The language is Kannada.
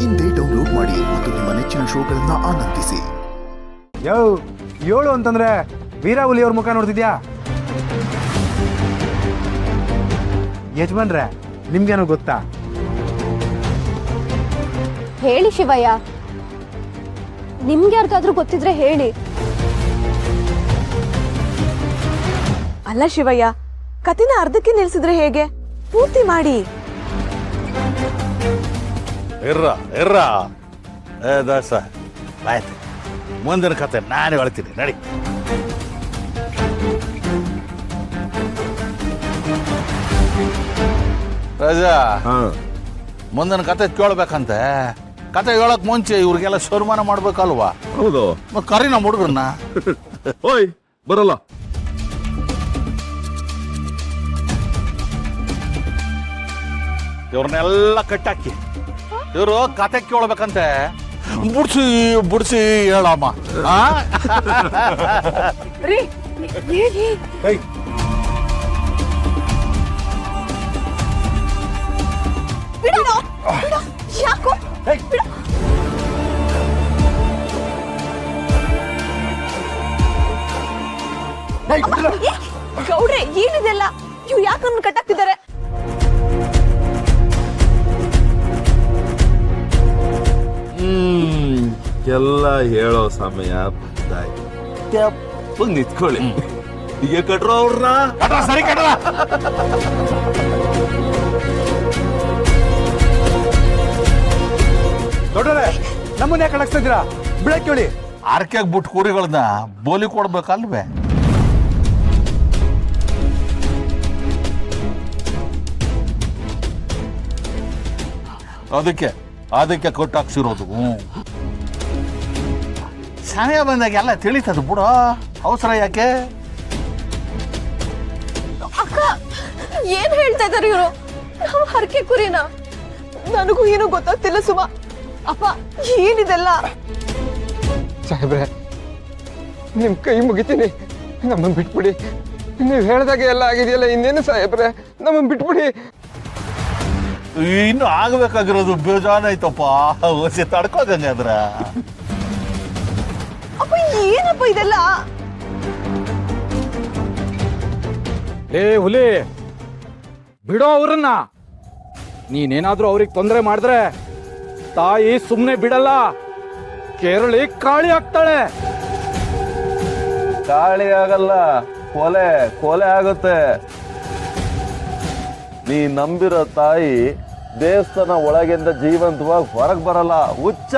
ಇಂದೇ ಡೌನ್ಲೋಡ್ ಮಾಡಿ ಮತ್ತು ನಿಮ್ಮ ನೆಚ್ಚಿನ ಶೋಗಳನ್ನ ಆನಂದಿಸಿ. ಏಳು ಅಂತಂದ್ರೆ ವೀರ ಹುಲಿಯವ್ರ ಮುಖ ನೋಡ್ತಿದ್ಯಾ? ಯಜಮಾನ್ರೆ, ನಿಮ್ಗೇನೋ ಗೊತ್ತಾ? ಹೇಳಿ ಶಿವಯ್ಯ, ನಿಮ್ಗೆ ಯಾರಿಗಾದ್ರೂ ಗೊತ್ತಿದ್ರೆ ಹೇಳಿ. ಅಲ್ಲ ಶಿವಯ್ಯ, ಕಥೆನ ಅರ್ಧಕ್ಕೆ ನಿಲ್ಸಿದ್ರೆ ಹೇಗೆ? ಪೂರ್ತಿ ಮಾಡಿ. ಇರ್ರ ದಾಸ ಆಯ್ತು, ಮುಂದಿನ ಕತೆ ನಾನು ಹೇಳ್ತೀನಿ ನಡಿ. ರಾಜಾ, ಮುಂದಿನ ಕತೆ ಕೇಳ್ಬೇಕಂತೆ. ಕತೆ ಹೇಳಕ್ ಮುಂಚೆ ಇವ್ರಿಗೆಲ್ಲ ಸನ್ಮಾನ ಮಾಡ್ಬೇಕಲ್ವಾ? ಹೌದು. ಕರಿ ನಮ್ಮ ಹುಡುಗರನ್ನ. ಓಯ್ ಬರಲ್ಲ. ಇವ್ರನ್ನೆಲ್ಲ ಕಟ್ಟಾಕಿ ಇವರು ಕತೆ ಕೇಳ್ಬೇಕಂತೆ. ಬುಡ್ಸಿ ಹೇಳಮ್ಮ. ಯಾಕೋ ಗೌಡ್ರೆ, ಏನಿದೆಲ್ಲ? ಇವ್ರು ಯಾಕೆ ನಮ್ಮನ್ನು ಕಟ್ಟಾಕ್ತಿದ್ದಾರೆ? ಎಲ್ಲ ಹೇಳೋ ಸಮಯ ಬಂದಾಯ್ತು. ತೆಪ್ಪಗ್ ನಿಂತ್ಕೊಳ್ಳಿ. ಈಗ ಕಟ್ರೋ ಅವ್ರನ್ನ. ಸರಿ ಕಟ್ರ. ದೊಡ್ಡರೆ, ನಮ್ಮನ್ನ ಯಾಕೆ ಕಳಿಸ್ತಾ ಇದ್ದೀರಾ? ಬಿಡಕ್ಕೆ ಹೇಳಿ. ಆರ್ಕೆಗ್ ಬಿಟ್ಟು ಕುರಿಗಳನ್ನ ಬೋಲಿ ಕೊಡ್ಬೇಕಲ್ವೇ? ಅದಕ್ಕೆ ಕೊಟ್ಟಾಕ್ಸಿರೋದು. ಸಮಯ ಬಂದಾಗ ಎಲ್ಲ ತಿಳಿತದ ಬಿಡು, ಅವಸರ ಯಾಕೆ? ಅಕ್ಕ, ಏನ್ ಹೇಳ್ತಾ ಇದಾರೆ ಇವರು? ನಾವು ಹರಕೆ ಕುರಿನ? ನನಗೂ ಏನೂ ಗೊತ್ತಾಗ್ತಿಲ್ಲ ಸುಮ. ಅಪ್ಪ, ಏನಿದೆಲ್ಲ? ಸಾಹೇಬ್ರೆ, ನಿಮ್ ಕೈ ಮುಗಿತೀನಿ, ನಮ್ಮನ್ನು ಬಿಟ್ಬಿಡಿ. ನೀವು ಹೇಳ್ದಾಗೆ ಎಲ್ಲ ಆಗಿದೆಯಲ್ಲ, ಇನ್ನೇನು ಸಾಹೇಬ್ರೆ, ನಮ್ಮನ್ನು ಬಿಟ್ಬಿಡಿ. ಇನ್ನು ಆಗ್ಬೇಕಾಗಿರೋದು ಬೇಜಾನಾಯ್ತಪ್ಪ. ಹೊಸಿ ತಡ್ಕೋಗಂಗಾದ್ರ. ಅಪ್ಪ, ಏನಪ್ಪ ಇದೆಲ್ಲ? ಏ ಹುಲಿ, ಬಿಡೋ ಅವ್ರನ್ನ. ನೀನೇನಾದ್ರೂ ಅವ್ರಿಗೆ ತೊಂದರೆ ಮಾಡಿದ್ರೆ ತಾಯಿ ಸುಮ್ಮನೆ ಬಿಡಲ್ಲ. ಕೇರಳಿ ಕಾಳಿ ಆಗ್ತಾಳೆ. ಕಾಳಿ ಆಗಲ್ಲ, ಕೊಲೆ ಆಗುತ್ತೆ. ನೀ ನಂಬಿರೋ ತಾಯಿ ದೇವಸ್ಥಾನ ಒಳಗಿಂದ ಜೀವಂತವಾಗಿ ಹೊರಗೆ ಬರಲ್ಲ. ಹುಚ್ಚ.